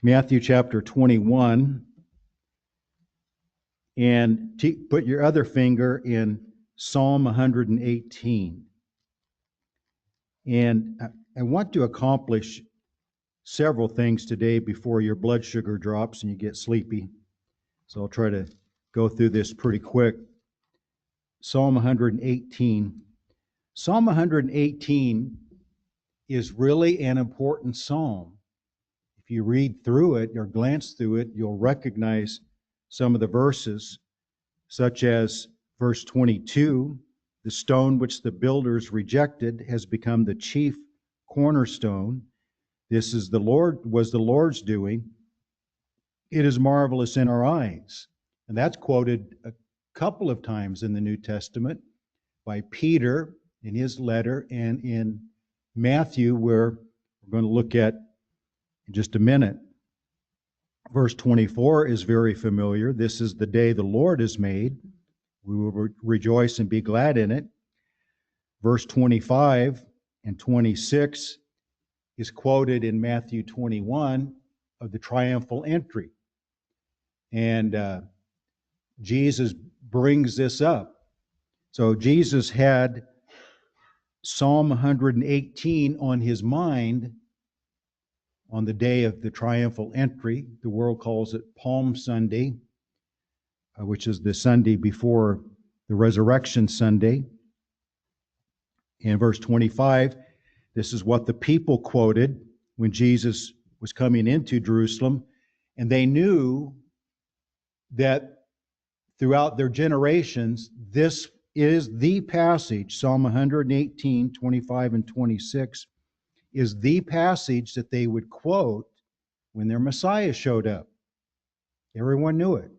Matthew chapter 21, and put your other finger in Psalm 118. And I want to accomplish several things today before your blood sugar drops and you get sleepy. So I'll try to go through this pretty quick. Psalm 118. Psalm 118 is really an important psalm. If you read through it or glance through it, you'll recognize some of the verses, such as verse 22, the stone which the builders rejected has become the chief cornerstone. This was the Lord's doing. It is marvelous in our eyes. And that's quoted a couple of times in the New Testament by Peter in his letter and in Matthew, where we're going to look at in just a minute. Verse 24 is very familiar. This is the day the Lord has made. We will rejoice and be glad in it. Verse 25 and 26 is quoted in Matthew 21 of the triumphal entry. And Jesus brings this up. So Jesus had Psalm 118 on his mind on the day of the triumphal entry. The world calls it Palm Sunday, which is the Sunday before the Resurrection Sunday. In verse 25, this is what the people quoted when Jesus was coming into Jerusalem, and they knew that throughout their generations, this is the passage, Psalm 118, 25 and 26, is the passage that they would quote when their Messiah showed up. Everyone knew it.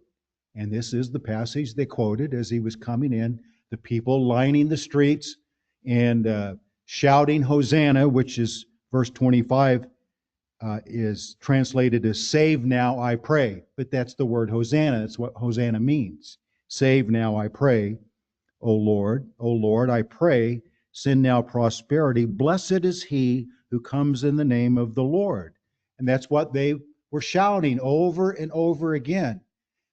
And this is the passage they quoted as he was coming in, the people lining the streets and shouting Hosanna, which is verse 25, is translated as save now, I pray. But that's the word Hosanna. That's what Hosanna means. Save now, I pray, O Lord, I pray, send now prosperity. Blessed is he who comes in the name of the Lord. And that's what they were shouting over and over again.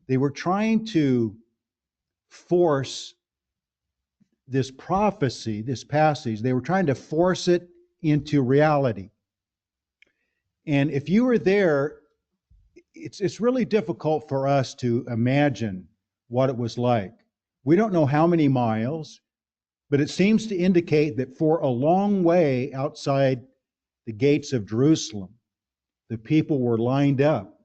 They were trying to force this prophecy, this passage, they were trying to force it into reality. And if you were there, it's really difficult for us to imagine what it was like. We don't know how many miles, but it seems to indicate that for a long way outside the gates of Jerusalem, the people were lined up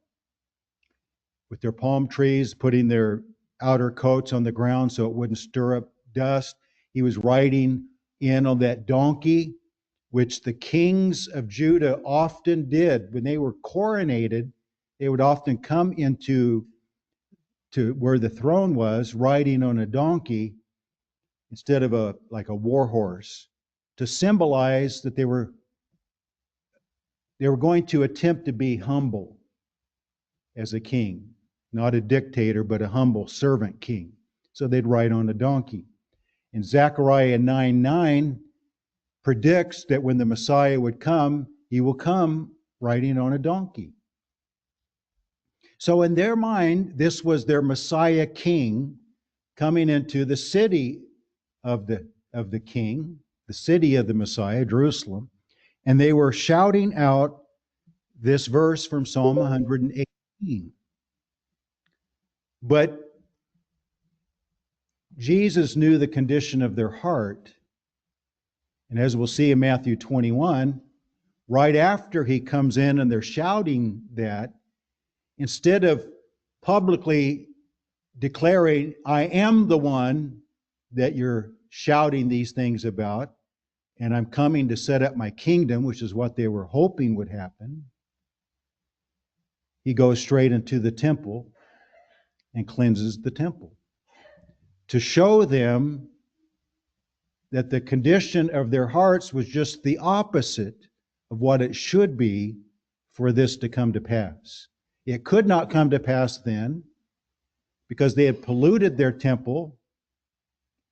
with their palm trees, putting their outer coats on the ground so it wouldn't stir up dust. He was riding in on that donkey, which the kings of Judah often did. When they were coronated, they would often come into where the throne was, riding on a donkey instead of a war horse, to symbolize that they were going to attempt to be humble as a king, not a dictator, but a humble servant king. So they'd ride on a donkey. And Zechariah 9:9 predicts that when the Messiah would come, he will come riding on a donkey. So in their mind, this was their Messiah king coming into the city of the king, the city of the Messiah, Jerusalem, and they were shouting out this verse from Psalm 118. But Jesus knew the condition of their heart. And as we'll see in Matthew 21, right after he comes in and they're shouting that, instead of publicly declaring, I am the one that you're shouting these things about, and I'm coming to set up my kingdom, which is what they were hoping would happen, he goes straight into the temple and cleanses the temple to show them that the condition of their hearts was just the opposite of what it should be for this to come to pass. It could not come to pass then because they had polluted their temple.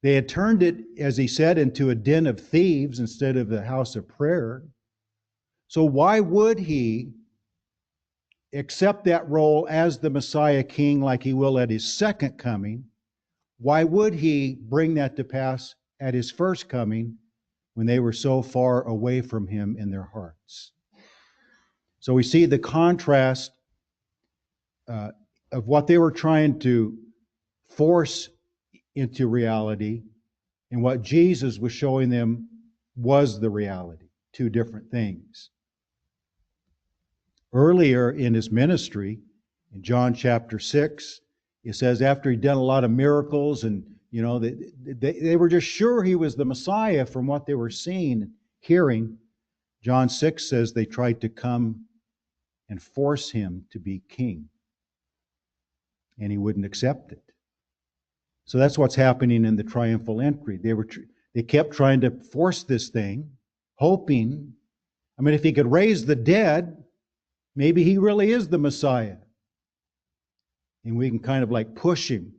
They had turned it, as he said, into a den of thieves instead of the house of prayer. So why would he accept that role as the Messiah King like he will at his second coming, why would he bring that to pass at his first coming when they were so far away from him in their hearts? So we see the contrast of what they were trying to force into reality and what Jesus was showing them was the reality. Two different things. Earlier in his ministry, in John chapter 6, it says after he'd done a lot of miracles and, they were just sure he was the Messiah from what they were seeing and hearing. John 6 says they tried to come and force him to be king. And he wouldn't accept it. So that's what's happening in the triumphal entry. They kept trying to force this thing, hoping, if he could raise the dead, maybe he really is the Messiah. And we can kind of like push him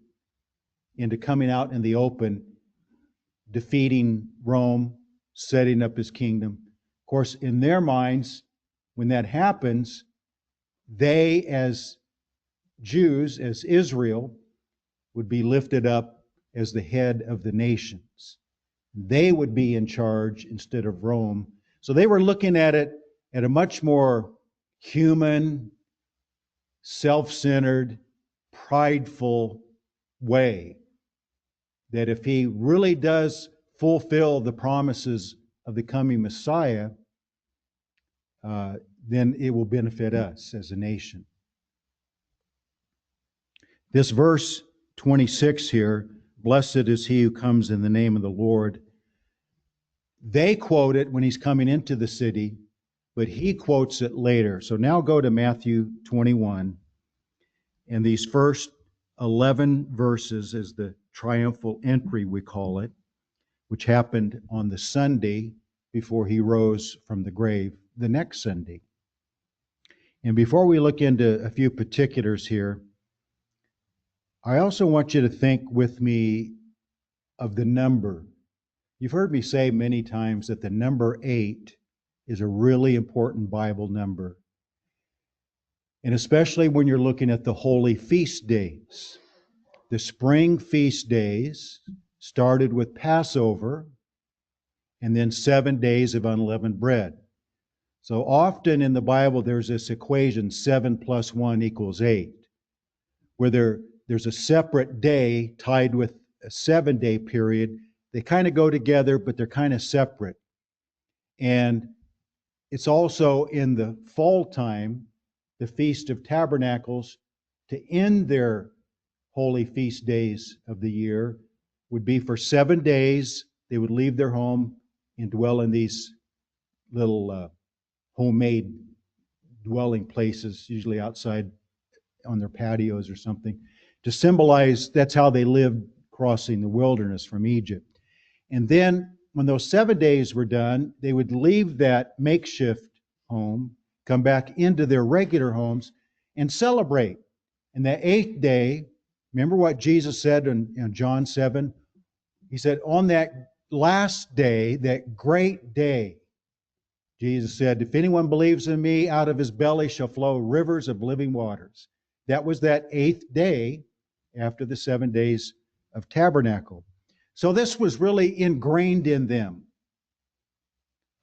into coming out in the open, defeating Rome, setting up his kingdom. Of course, in their minds, when that happens, they as Jews, as Israel, would be lifted up as the head of the nations. They would be in charge instead of Rome. So they were looking at it at a much more human, self-centered, prideful way. That if he really does fulfill the promises of the coming Messiah, then it will benefit us as a nation. This verse 26 here, blessed is he who comes in the name of the Lord. They quote it when he's coming into the city, but he quotes it later. So now go to Matthew 21. And these first 11 verses is the triumphal entry, we call it, which happened on the Sunday before he rose from the grave the next Sunday. And before we look into a few particulars here, I also want you to think with me of the number. You've heard me say many times that the number 8 is a really important Bible number. And especially when you're looking at the holy feast days. The spring feast days started with Passover and then 7 days of unleavened bread. So often in the Bible there's this equation 7 plus 1 equals 8, where there's a separate day tied with a 7-day period. They kind of go together, but they're kind of separate. And it's also in the fall time, the Feast of Tabernacles, to end their holy feast days of the year, would be for 7 days. They would leave their home and dwell in these little homemade dwelling places, usually outside on their patios or something, to symbolize that's how they lived crossing the wilderness from Egypt. And then when those 7 days were done, they would leave that makeshift home, come back into their regular homes, and celebrate. And the 8th day, remember what Jesus said in John 7? He said, on that last day, that great day, Jesus said, if anyone believes in me, out of his belly shall flow rivers of living waters. That was that 8th day after the 7 days of tabernacle. So this was really ingrained in them,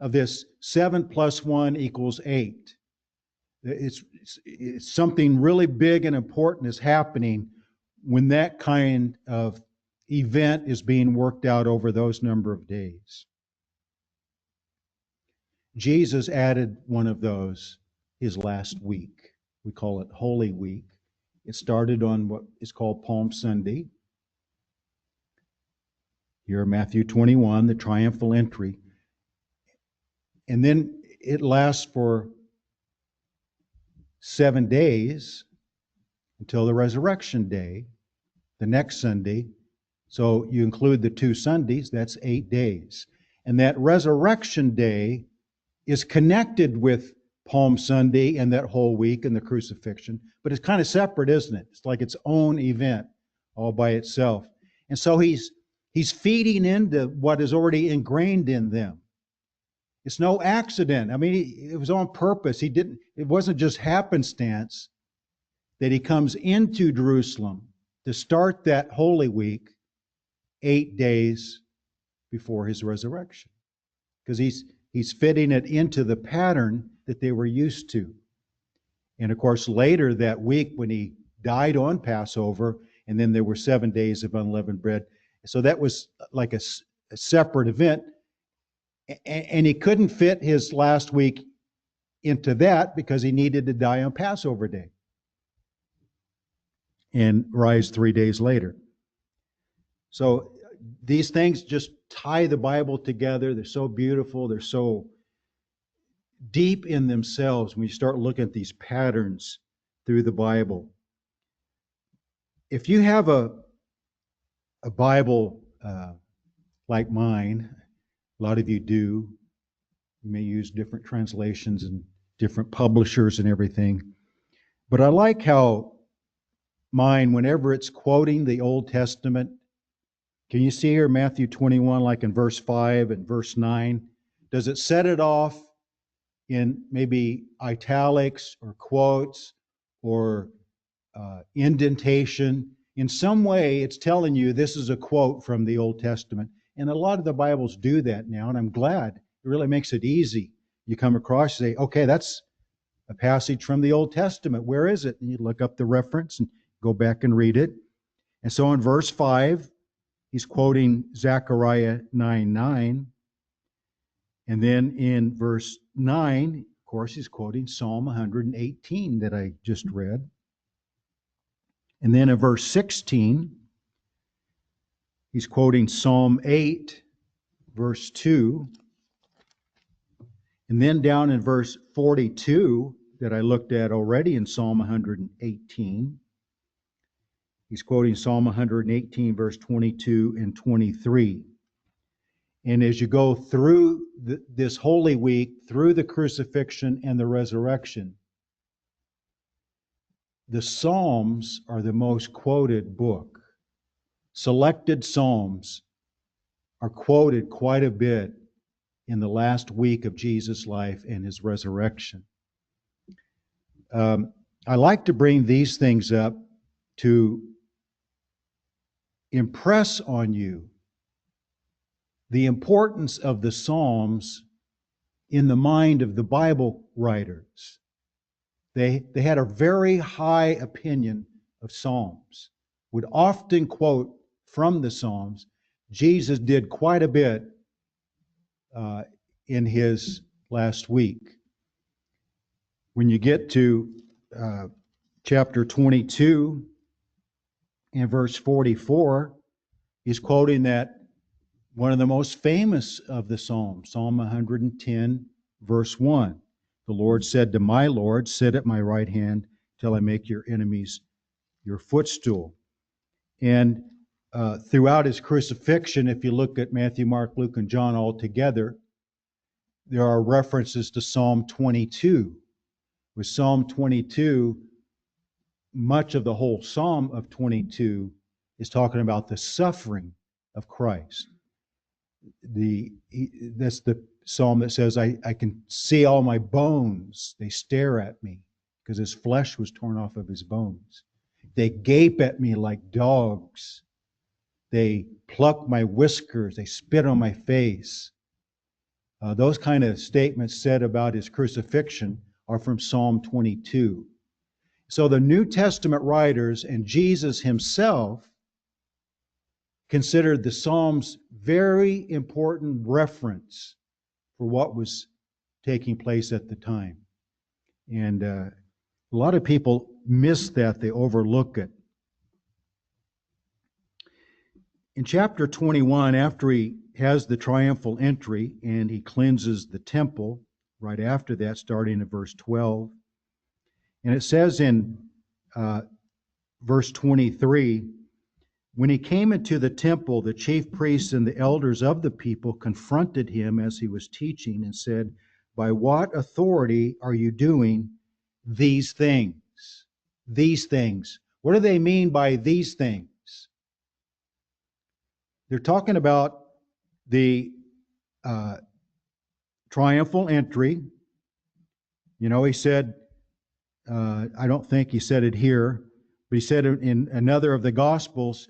of this 7 plus 1 equals 8. It's something really big and important is happening when that kind of event is being worked out over those number of days. Jesus added one of those his last week. We call it Holy Week. It started on what is called Palm Sunday. Here, Matthew 21, the triumphal entry. And then it lasts for 7 days until the resurrection day, the next Sunday. So you include the 2 Sundays, that's 8 days. And that resurrection day is connected with Palm Sunday and that whole week and the crucifixion, but it's kind of separate, isn't it? It's like its own event all by itself. And so he's feeding into what is already ingrained in them. It's no accident. I mean, it was on purpose. It wasn't just happenstance that he comes into Jerusalem to start that Holy Week 8 days before his resurrection. Because he's fitting it into the pattern that they were used to. And of course, later that week when he died on Passover, and then there were 7 days of unleavened bread. So that was like a separate event. And he couldn't fit his last week into that because he needed to die on Passover Day and rise 3 days later. So these things just tie the Bible together. They're so beautiful. They're so deep in themselves when you start looking at these patterns through the Bible. If you have a Bible like mine, a lot of you do. You may use different translations and different publishers and everything. But I like how mine, whenever it's quoting the Old Testament, can you see here Matthew 21, like in verse 5 and verse 9? Does it set it off in maybe italics or quotes or indentation? In some way, it's telling you this is a quote from the Old Testament. And a lot of the Bibles do that now, and I'm glad. It really makes it easy. You come across, you say, okay, that's a passage from the Old Testament. Where is it? And you look up the reference and go back and read it. And so in verse 5, he's quoting Zechariah 9:9. And then in verse 9, of course, he's quoting Psalm 118 that I just read. And then in verse 16, he's quoting Psalm 8, verse 2. And then down in verse 42 that I looked at already in Psalm 118, he's quoting Psalm 118, verse 22 and 23. And as you go through this Holy Week, through the crucifixion and the resurrection, the Psalms are the most quoted book. Selected Psalms are quoted quite a bit in the last week of Jesus' life and his resurrection. I like to bring these things up to impress on you the importance of the Psalms in the mind of the Bible writers. They had a very high opinion of Psalms, would often quote from the Psalms. Jesus did quite a bit in his last week. When you get to chapter 22 and verse 44, he's quoting that one of the most famous of the Psalms, Psalm 110, verse 1. The Lord said to my Lord, sit at my right hand till I make your enemies your footstool. And throughout his crucifixion, if you look at Matthew, Mark, Luke, and John all together, there are references to Psalm 22. With Psalm 22, much of the whole Psalm of 22 is talking about the suffering of Christ. That's the psalm that says, I can see all my bones. They stare at me because his flesh was torn off of his bones. They gape at me like dogs. They pluck my whiskers. They spit on my face. Those kind of statements said about his crucifixion are from Psalm 22. So the New Testament writers and Jesus himself considered the Psalms very important reference for what was taking place at the time. And a lot of people miss that. They overlook it. In chapter 21, after he has the triumphal entry and he cleanses the temple, right after that, starting at verse 12, and it says in verse 23, when he came into the temple, the chief priests and the elders of the people confronted him as he was teaching and said, by what authority are you doing these things? These things. What do they mean by these things? They're talking about the triumphal entry. You know, he said, I don't think he said it here, but he said it in another of the Gospels,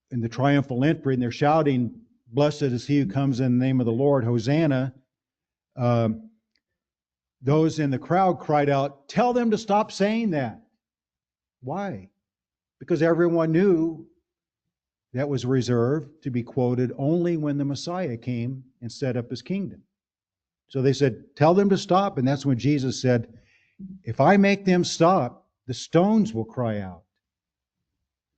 in the triumphal entry, and they're shouting, "Blessed is he who comes in the name of the Lord, Hosanna." Those in the crowd cried out, "Tell them to stop saying that." Why? Because everyone knew that was reserved to be quoted only when the Messiah came and set up his kingdom. So they said, "Tell them to stop." And that's when Jesus said, "If I make them stop, the stones will cry out."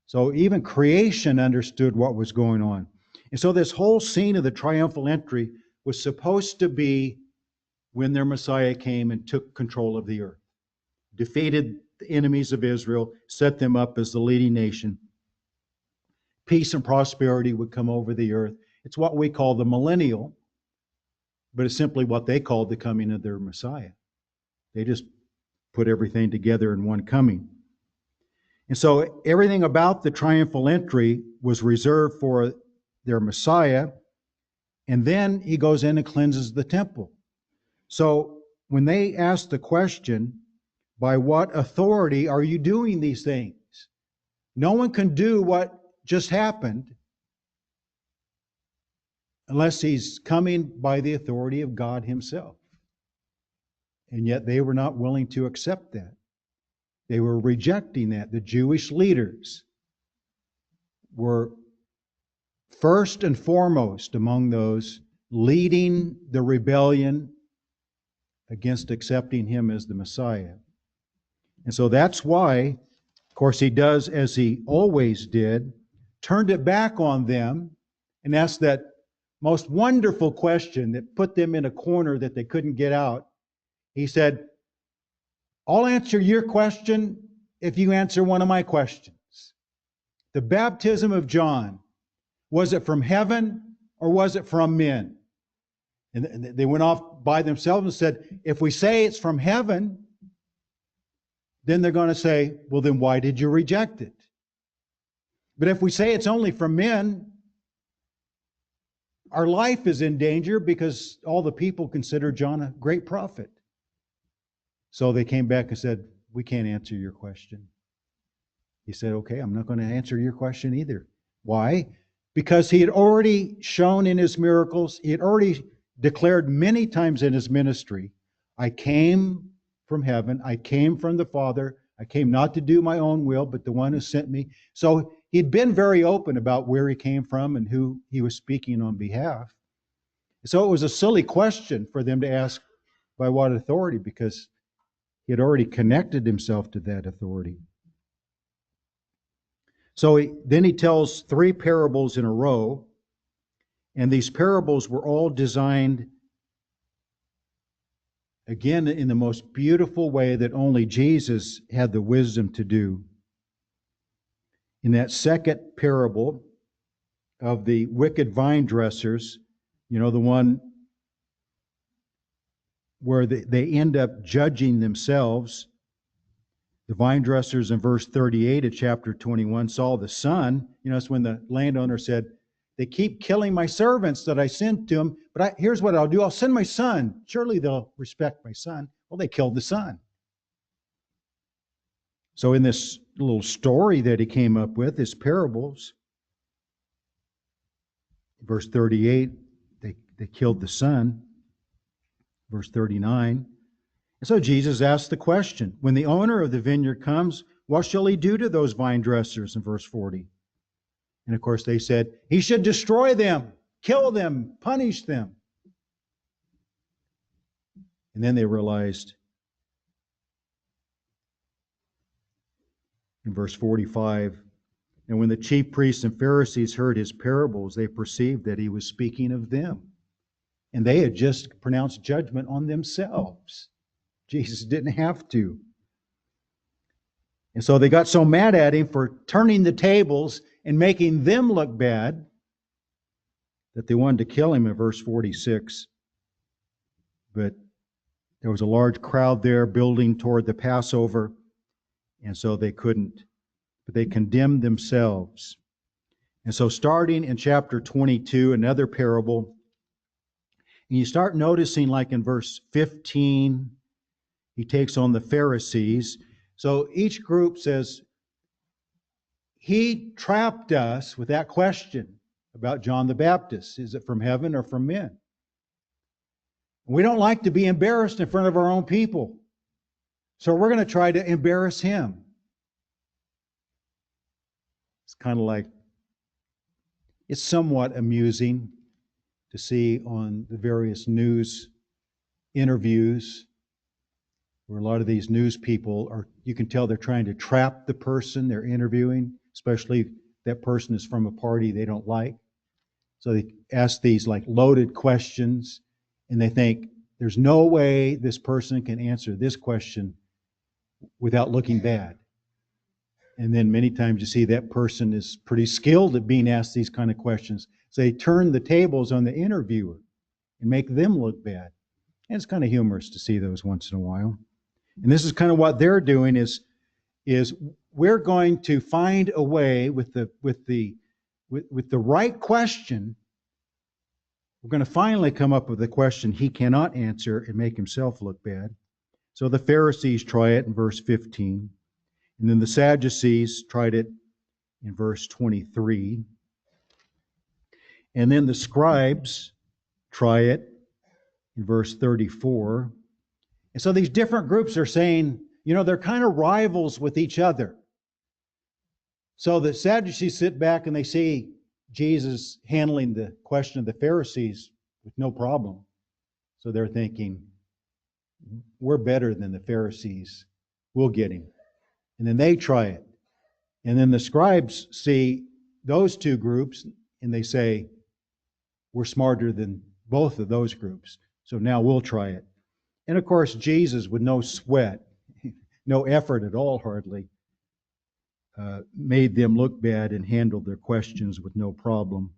So even creation understood what was going on. And so this whole scene of the triumphal entry was supposed to be when their Messiah came and took control of the earth, defeated the enemies of Israel, set them up as the leading nation. Peace and prosperity would come over the earth. It's what we call the millennial, but it's simply what they called the coming of their Messiah. They just put everything together in one coming. And so everything about the triumphal entry was reserved for their Messiah, and then he goes in and cleanses the temple. So when they asked the question, by what authority are you doing these things? No one can do what just happened unless he's coming by the authority of God himself. And yet they were not willing to accept that. They were rejecting that. The Jewish leaders were first and foremost among those leading the rebellion against accepting him as the Messiah. And so that's why, of course, he does as he always did, turned it back on them and asked that most wonderful question that put them in a corner that they couldn't get out. He said, "I'll answer your question if you answer one of my questions. The baptism of John, was it from heaven or was it from men?" And they went off by themselves and said, "If we say it's from heaven, then they're going to say, well, then why did you reject it? But if we say it's only from men, our life is in danger because all the people consider John a great prophet." So they came back and said, "We can't answer your question." He said, "Okay, I'm not going to answer your question either." Why? Because he had already shown in his miracles, he had already declared many times in his ministry, "I came from heaven, I came from the Father, I came not to do my own will, but the one who sent me." So he'd been very open about where he came from and who he was speaking on behalf. So it was a silly question for them to ask by what authority, because he had already connected himself to that authority. So then he tells 3 parables in a row, and these parables were all designed, again, in the most beautiful way that only Jesus had the wisdom to do. In that second parable of the wicked vine dressers, you know, the one where they end up judging themselves. The vine dressers in verse 38 of chapter 21 saw the son. You know, it's when the landowner said, "They keep killing my servants that I sent to them, but here's what I'll do. I'll send my son. Surely they'll respect my son." Well, they killed the son. So in this little story that he came up with, his parables, verse 38, they killed the son. Verse 39. And so Jesus asked the question, when the owner of the vineyard comes, what shall he do to those vine dressers in verse 40? And of course they said, he should destroy them, kill them, punish them. And then they realized in verse 45, and when the chief priests and Pharisees heard his parables, they perceived that he was speaking of them. And they had just pronounced judgment on themselves. Jesus didn't have to. And so they got so mad at him for turning the tables and making them look bad that they wanted to kill him in verse 46. But there was a large crowd there building toward the Passover, and so they couldn't. But they condemned themselves. And so starting in chapter 22, another parable, And you start noticing, like in verse 15, he takes on the Pharisees. So each group says, he trapped us with that question about John the Baptist. Is it from heaven or from men? We don't like to be embarrassed in front of our own people. So we're going to try to embarrass him. It's kind of like, it's somewhat amusing to see on the various news interviews where a lot of these news people are, you can tell they're trying to trap the person they're interviewing, especially if that person is from a party they don't like. So they ask these like loaded questions, and they think there's no way this person can answer this question without looking bad. And then many times you see that person is pretty skilled at being asked these kind of questions. So they turn the tables on the interviewer and make them look bad. And it's kind of humorous to see those once in a while. And this is kind of what they're doing is we're going to find a way with the right question. We're going to finally come up with a question he cannot answer and make himself look bad. So the Pharisees try it in verse 15. And then the Sadducees tried it in verse 23. And then the scribes try it in verse 34. And so these different groups are saying, they're kind of rivals with each other. So the Sadducees sit back and they see Jesus handling the question of the Pharisees with no problem. So they're thinking, we're better than the Pharisees. We'll get him. And then they try it. And then the scribes see those two groups and they say, we're smarter than both of those groups. So now we'll try it. And of course, Jesus, with no sweat, no effort at all hardly, made them look bad and handled their questions with no problem.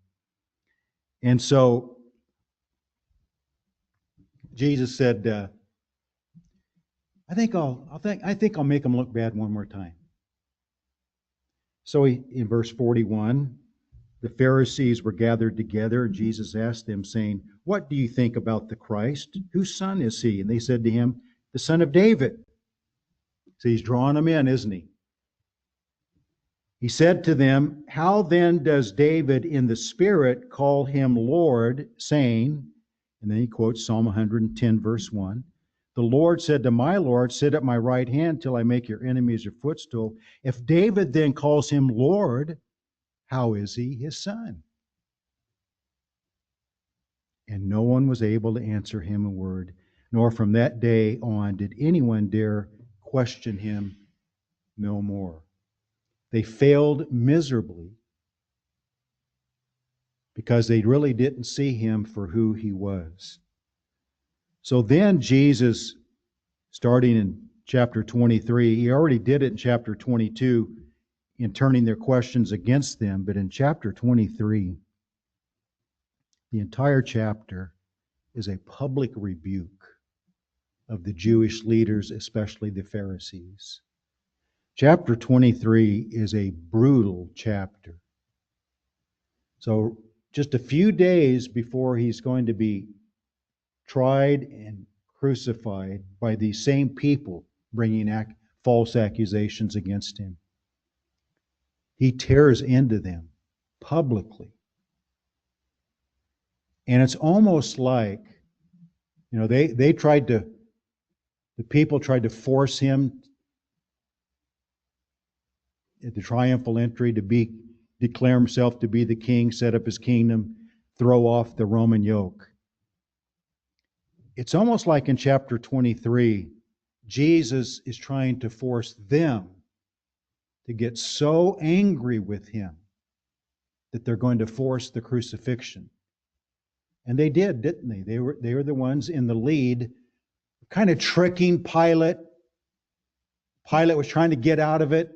And so Jesus said, I think I'll make them look bad one more time. So in verse 41, the Pharisees were gathered together, and Jesus asked them, saying, what do you think about the Christ? Whose son is he? And they said to him, the son of David. So he's drawing them in, isn't he? He said to them, how then does David in the Spirit call him Lord, saying, and then he quotes Psalm 110, verse 1, the Lord said to my Lord, sit at my right hand till I make your enemies your footstool. If David then calls him Lord, how is he his son? And no one was able to answer him a word, nor from that day on did anyone dare question him no more. They failed miserably because they really didn't see him for who he was. So then Jesus, starting in chapter 23, he already did it in chapter 22 in turning their questions against them, but in chapter 23, the entire chapter is a public rebuke of the Jewish leaders, especially the Pharisees. Chapter 23 is a brutal chapter. So just a few days before he's going to be tried and crucified by these same people bringing false accusations against him, he tears into them publicly. And it's almost like, the people tried to force him at the triumphal entry to declare himself to be the king, set up his kingdom, throw off the Roman yoke. It's almost like in chapter 23, Jesus is trying to force them to get so angry with him that they're going to force the crucifixion. And they did, didn't they? They were the ones in the lead, kind of tricking Pilate. Pilate was trying to get out of it,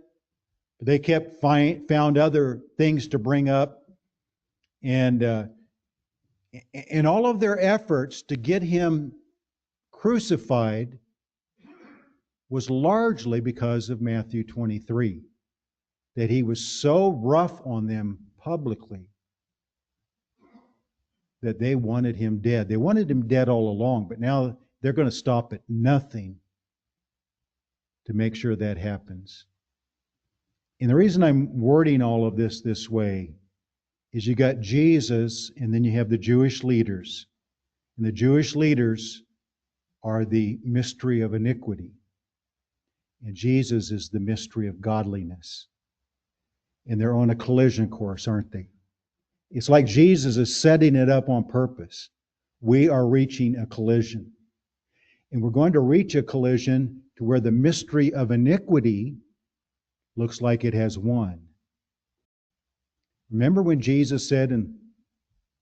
but they kept found other things to bring up. And all of their efforts to get him crucified was largely because of Matthew 23, that he was so rough on them publicly that they wanted him dead. They wanted him dead all along, but now they're going to stop at nothing to make sure that happens. And the reason I'm wording all of this way is you got Jesus, and then you have the Jewish leaders. And the Jewish leaders are the mystery of iniquity. And Jesus is the mystery of godliness. And they're on a collision course, aren't they? It's like Jesus is setting it up on purpose. We are reaching a collision. And we're going to reach a collision to where the mystery of iniquity looks like it has won. Remember when Jesus said in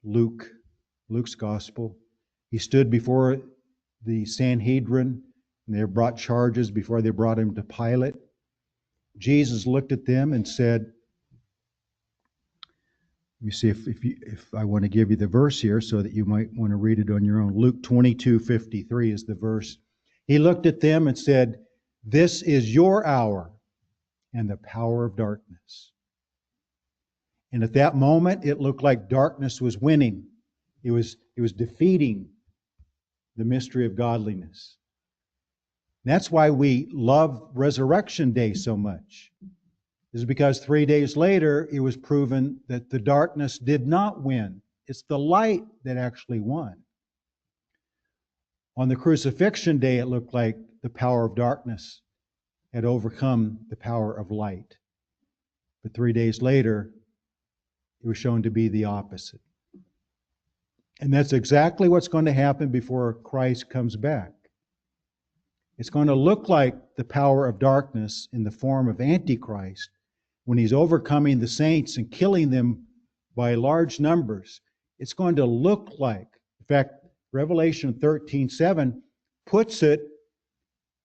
Luke's gospel, he stood before the Sanhedrin and they brought charges before they brought him to Pilate. Jesus looked at them and said, let me see if I want to give you the verse here so that you might want to read it on your own. Luke 22:53 is the verse. He looked at them and said, "This is your hour and the power of darkness." And at that moment, it looked like darkness was winning. It was defeating the mystery of godliness. That's why we love Resurrection Day so much. Is because 3 days later, it was proven that the darkness did not win. It's the light that actually won. On the crucifixion day, it looked like the power of darkness had overcome the power of light. But 3 days later, it was shown to be the opposite. And that's exactly what's going to happen before Christ comes back. It's going to look like the power of darkness in the form of Antichrist when he's overcoming the saints and killing them by large numbers. It's going to look like, in fact, Revelation 13:7 puts it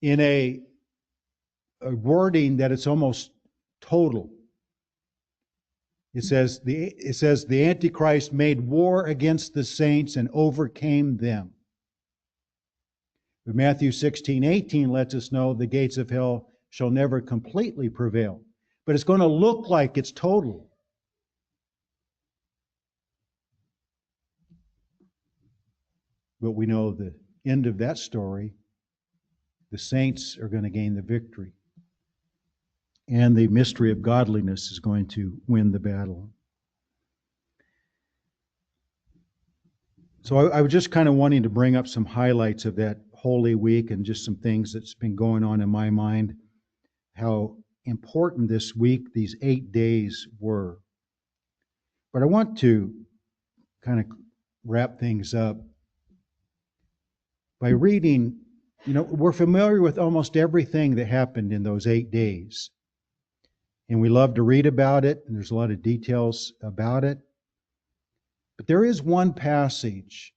in a wording that it's almost total. It says the Antichrist made war against the saints and overcame them. But Matthew 16:18 lets us know the gates of hell shall never completely prevail. But it's going to look like it's total. But we know the end of that story. The saints are going to gain the victory. And the mystery of godliness is going to win the battle. So I was just kind of wanting to bring up some highlights of that Holy Week and just some things that's been going on in my mind. How important this week, these 8 days were. But I want to kind of wrap things up by reading, we're familiar with almost everything that happened in those 8 days. And we love to read about it, and there's a lot of details about it. But there is one passage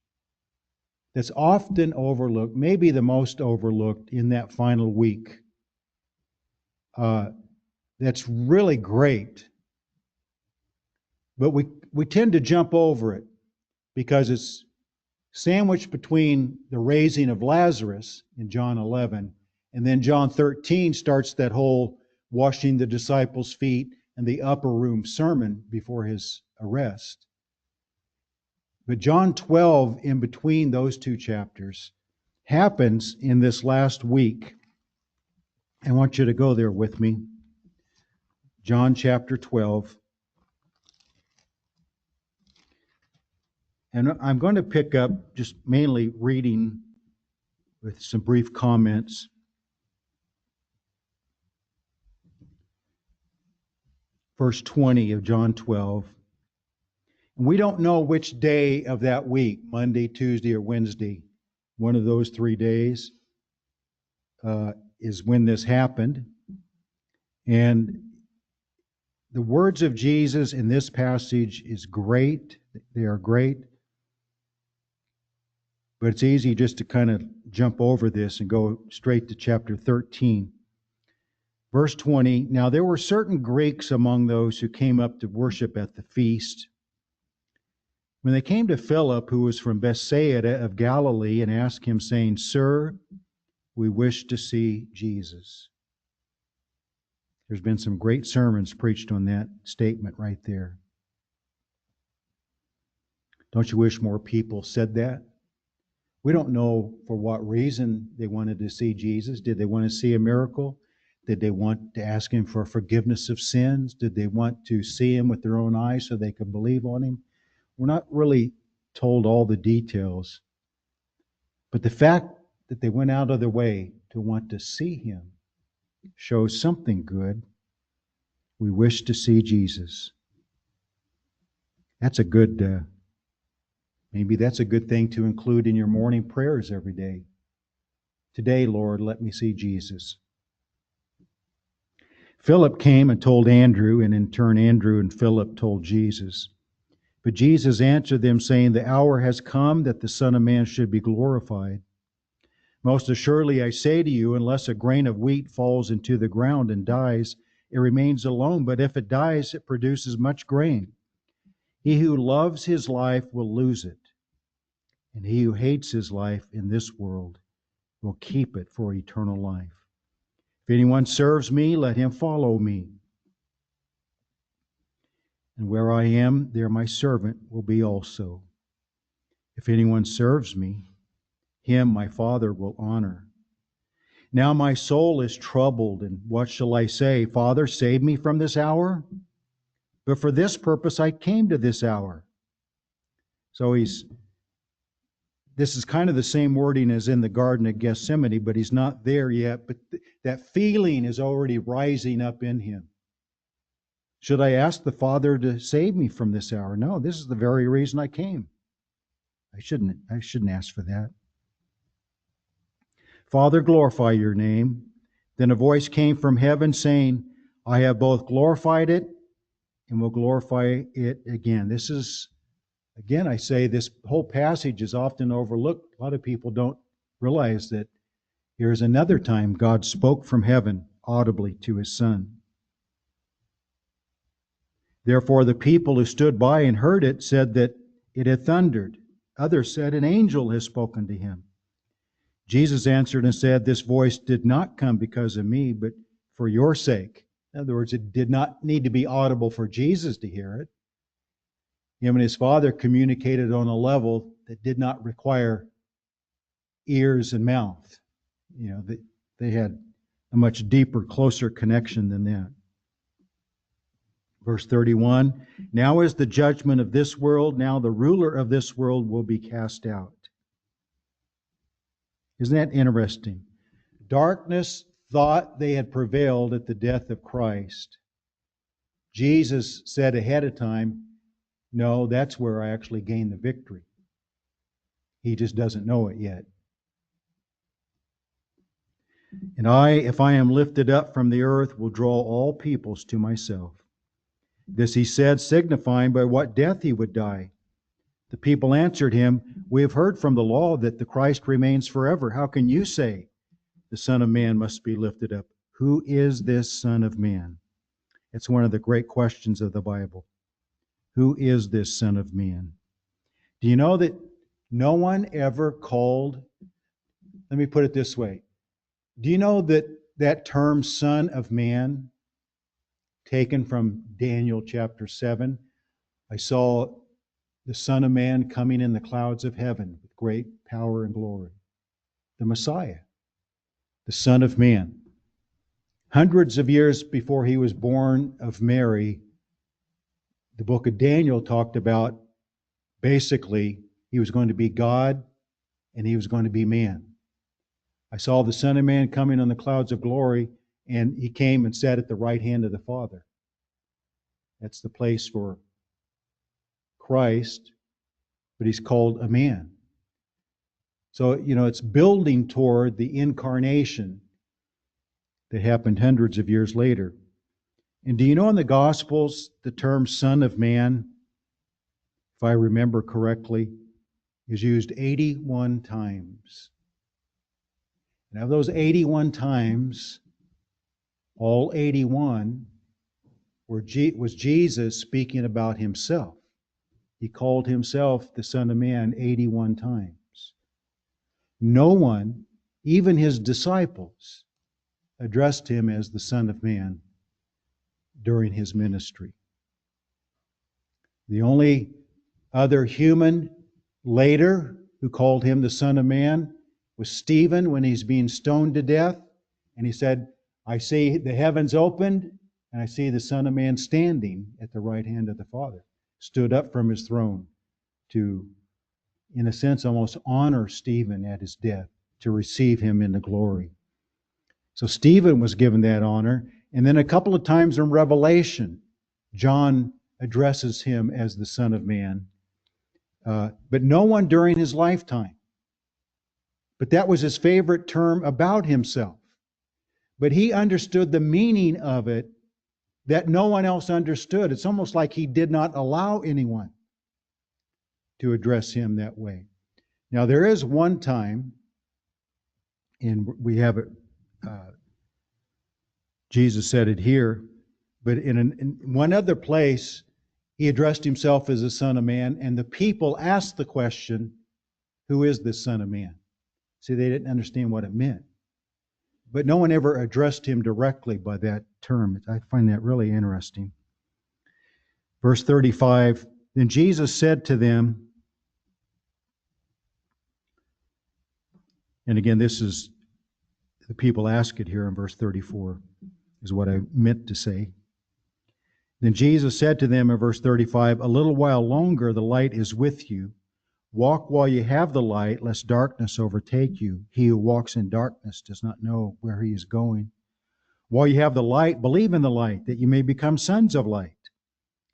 that's often overlooked, maybe the most overlooked in that final week. That's really great. But we tend to jump over it because it's sandwiched between the raising of Lazarus in John 11, and then John 13 starts that whole washing the disciples' feet and the upper room sermon before his arrest. But John 12, in between those two chapters, happens in this last week. I want you to go there with me. John chapter 12. And I'm going to pick up just mainly reading with some brief comments. Verse 20 of John 12. And we don't know which day of that week, Monday, Tuesday, or Wednesday, one of those 3 days is when this happened. And the words of Jesus in this passage is great. They are great. But it's easy just to kind of jump over this and go straight to chapter 13. Verse 20, now there were certain Greeks among those who came up to worship at the feast. When they came to Philip, who was from Bethsaida of Galilee, and asked him, saying, Sir, we wish to see Jesus. There's been some great sermons preached on that statement right there. Don't you wish more people said that? We don't know for what reason they wanted to see Jesus. Did they want to see a miracle? Did they want to ask Him for forgiveness of sins? Did they want to see Him with their own eyes so they could believe on Him? We're not really told all the details. But the fact that they went out of their way to want to see Him shows something good. We wish to see Jesus. That's a good, maybe that's a good thing to include in your morning prayers every day. Today, Lord, let me see Jesus. Philip came and told Andrew, and in turn Andrew and Philip told Jesus. But Jesus answered them, saying, the hour has come that the Son of Man should be glorified. Most assuredly I say to you, unless a grain of wheat falls into the ground and dies, it remains alone, but if it dies, it produces much grain. He who loves his life will lose it, and he who hates his life in this world will keep it for eternal life. If anyone serves me, let him follow me. And where I am, there my servant will be also. If anyone serves me, him my Father will honor. Now my soul is troubled, and what shall I say? Father, save me from this hour? But for this purpose I came to this hour. So this is kind of the same wording as in the Garden of Gethsemane, but he's not there yet. But that feeling is already rising up in him. Should I ask the Father to save me from this hour? No, this is the very reason I came. I shouldn't ask for that. Father, glorify your name. Then a voice came from heaven saying, I have both glorified it and will glorify it again. This is, again, I say this whole passage is often overlooked. A lot of people don't realize that here's another time God spoke from heaven audibly to His Son. Therefore the people who stood by and heard it said that it had thundered. Others said, an angel has spoken to him. Jesus answered and said, this voice did not come because of me, but for your sake. In other words, it did not need to be audible for Jesus to hear it. Him and His Father communicated on a level that did not require ears and mouth. They had a much deeper, closer connection than that. Verse 31, now is the judgment of this world. Now the ruler of this world will be cast out. Isn't that interesting? Darkness thought they had prevailed at the death of Christ. Jesus said ahead of time, no, that's where I actually gained the victory. He just doesn't know it yet. And I, if I am lifted up from the earth, will draw all peoples to myself. This he said, signifying by what death he would die. The people answered him, we have heard from the law that the Christ remains forever. How can you say the Son of Man must be lifted up? Who is this Son of Man? It's one of the great questions of the Bible. Who is this Son of Man? Do you know that no one ever called, let me put it this way. Do you know that that term Son of Man, taken from Daniel chapter 7, I saw the Son of Man coming in the clouds of heaven with great power and glory. The Messiah, the Son of Man. Hundreds of years before he was born of Mary, the book of Daniel talked about basically he was going to be God and he was going to be man. I saw the Son of Man coming on the clouds of glory, and he came and sat at the right hand of the Father. That's the place for Christ, but he's called a man. So, it's building toward the incarnation that happened hundreds of years later. And do you know in the Gospels, the term Son of Man, if I remember correctly, is used 81 times. And of those 81 times, all 81 was Jesus speaking about himself. He called himself the Son of Man 81 times. No one, even his disciples, addressed him as the Son of Man during his ministry. The only Other human later who called him the Son of Man was Stephen when he's being stoned to death. And he said, I see the heavens opened and I see the Son of Man standing at the right hand of the Father. Stood up from his throne to, in a sense, almost honor Stephen at his death, to receive him into glory. So Stephen was given that honor. And then a couple of times in Revelation, John addresses him as the Son of Man. But no one during his lifetime. But that was his favorite term about himself. But he understood the meaning of it that no one else understood. It's almost like he did not allow anyone to address him that way. Now, there is one time, and we have it, Jesus said it here, but in one other place, he addressed himself as the Son of Man, and the people asked the question, who is this Son of Man? See, they didn't understand what it meant. But no one ever addressed him directly by that term. I find that really interesting. Verse 35, then Jesus said to them, and again, this is, the people ask it here in verse 34, is what I meant to say. Then Jesus said to them in verse 35, a little while longer the light is with you. Walk while you have the light, lest darkness overtake you. He who walks in darkness does not know where he is going. While you have the light, believe in the light, that you may become sons of light.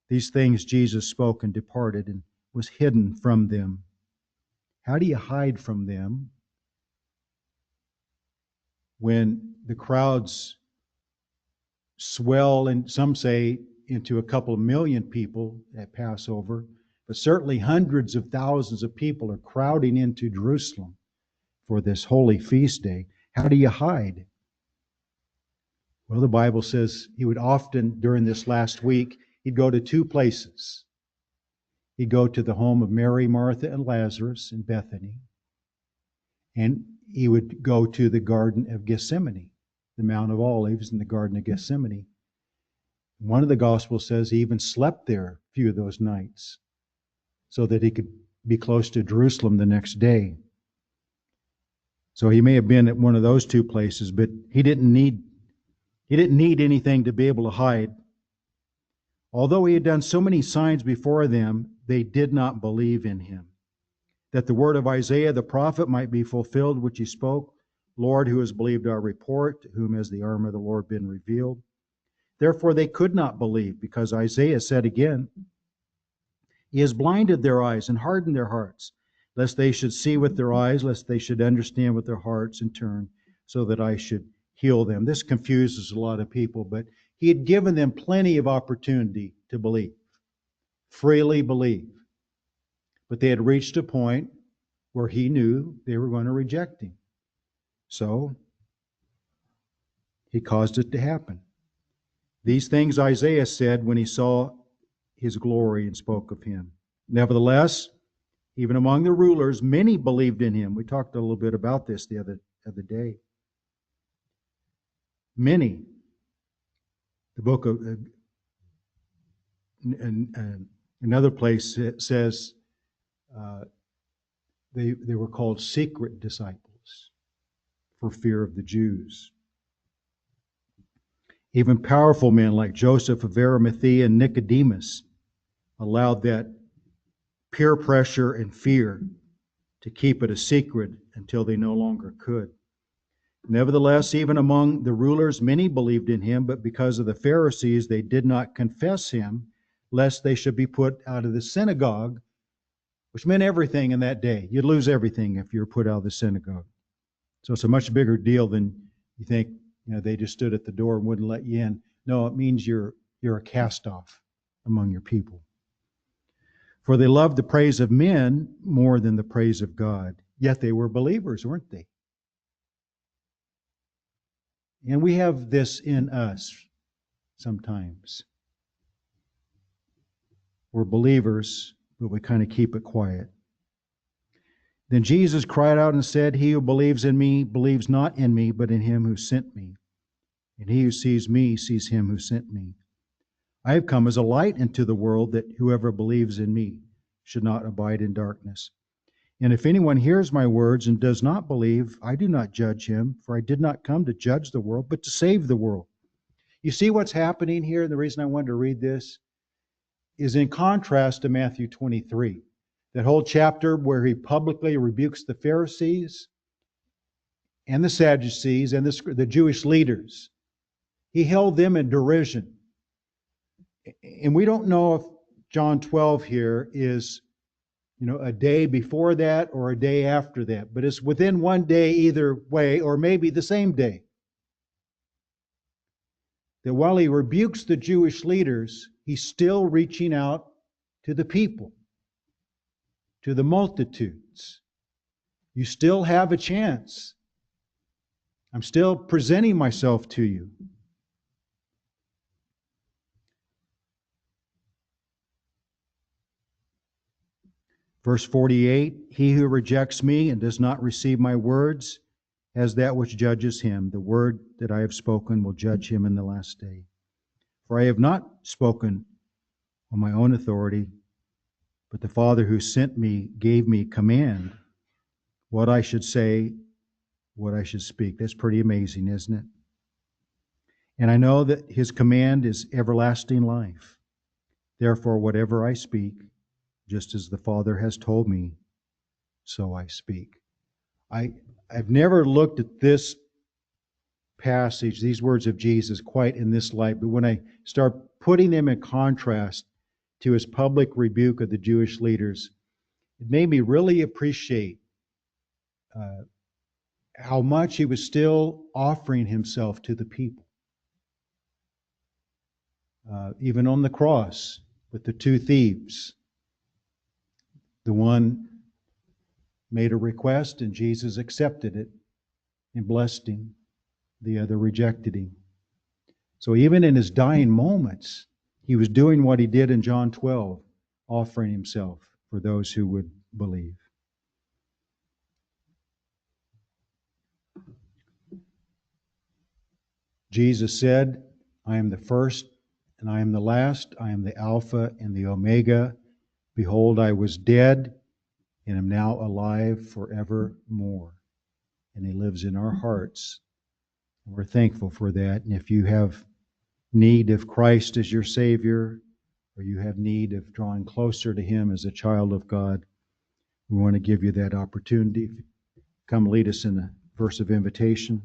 These things Jesus spoke and departed and was hidden from them. How do you hide from them when the crowds swell, and some say into a couple of million people at Passover, but certainly hundreds of thousands of people are crowding into Jerusalem for this holy feast day? How do you hide? Well, the Bible says he would often, during this last week, he'd go to two places. He'd go to the home of Mary, Martha, and Lazarus in Bethany, and he would go to the Garden of Gethsemane, the Mount of Olives in the Garden of Gethsemane. One of the Gospels says he even slept there a few of those nights so that he could be close to Jerusalem the next day. So he may have been at one of those two places, but he didn't need anything to be able to hide. Although he had done so many signs before them, they did not believe in him. That the word of Isaiah the prophet might be fulfilled, which he spoke, Lord, who has believed our report, to whom has the arm of the Lord been revealed? Therefore they could not believe, because Isaiah said again, he has blinded their eyes and hardened their hearts, lest they should see with their eyes, lest they should understand with their hearts and turn, so that I should heal them. This confuses a lot of people, but he had given them plenty of opportunity to believe, freely believe. But they had reached a point where he knew they were going to reject him. So he caused it to happen. These things Isaiah said when he saw his glory and spoke of him. Nevertheless, even among the rulers, many believed in him. We talked a little bit about this the other day. Many. The book of another place it says they were called secret disciples for fear of the Jews. Even powerful men like Joseph of Arimathea and Nicodemus allowed that peer pressure and fear to keep it a secret until they no longer could. Nevertheless, even among the rulers, many believed in him, but because of the Pharisees, they did not confess him, lest they should be put out of the synagogue, which meant everything in that day. You'd lose everything if you were put out of the synagogue. So it's a much bigger deal than you think. They just stood at the door and wouldn't let you in. No, it means you're a cast-off among your people. For they loved the praise of men more than the praise of God. Yet they were believers, weren't they? And we have this in us sometimes. We're believers, but we kind of keep it quiet. Then Jesus cried out and said, he who believes in me believes not in me, but in him who sent me. And he who sees me sees him who sent me. I have come as a light into the world, that whoever believes in me should not abide in darkness. And if anyone hears my words and does not believe, I do not judge him, for I did not come to judge the world, but to save the world. You see what's happening here? The reason I wanted to read this is in contrast to Matthew 23. That whole chapter where he publicly rebukes the Pharisees and the Sadducees and the Jewish leaders. He held them in derision. And we don't know if John 12 here is, a day before that or a day after that, but it's within one day either way, or maybe the same day. That while he rebukes the Jewish leaders, he's still reaching out to the people, to the multitudes. You still have a chance. I'm still presenting myself to you. Verse 48, he who rejects me and does not receive my words has that which judges him. The word that I have spoken will judge him in the last day. For I have not spoken on my own authority, but the Father who sent me gave me command what I should say, what I should speak. That's pretty amazing, isn't it? And I know that his command is everlasting life. Therefore, whatever I speak, just as the Father has told me, so I speak. I've never looked at this passage, these words of Jesus, quite in this light, but when I start putting them in contrast to his public rebuke of the Jewish leaders, it made me really appreciate how much he was still offering himself to the people. Even on the cross with the two thieves. The one made a request and Jesus accepted it and blessed him. The other rejected him. So even in his dying moments, he was doing what he did in John 12, offering himself for those who would believe. Jesus said, I am the first and I am the last. I am the Alpha and the Omega. Behold, I was dead and am now alive forevermore. And he lives in our hearts. And we're thankful for that. And if you have need of Christ as your Savior, or you have need of drawing closer to him as a child of God, we want to give you that opportunity. Come lead us in a verse of invitation.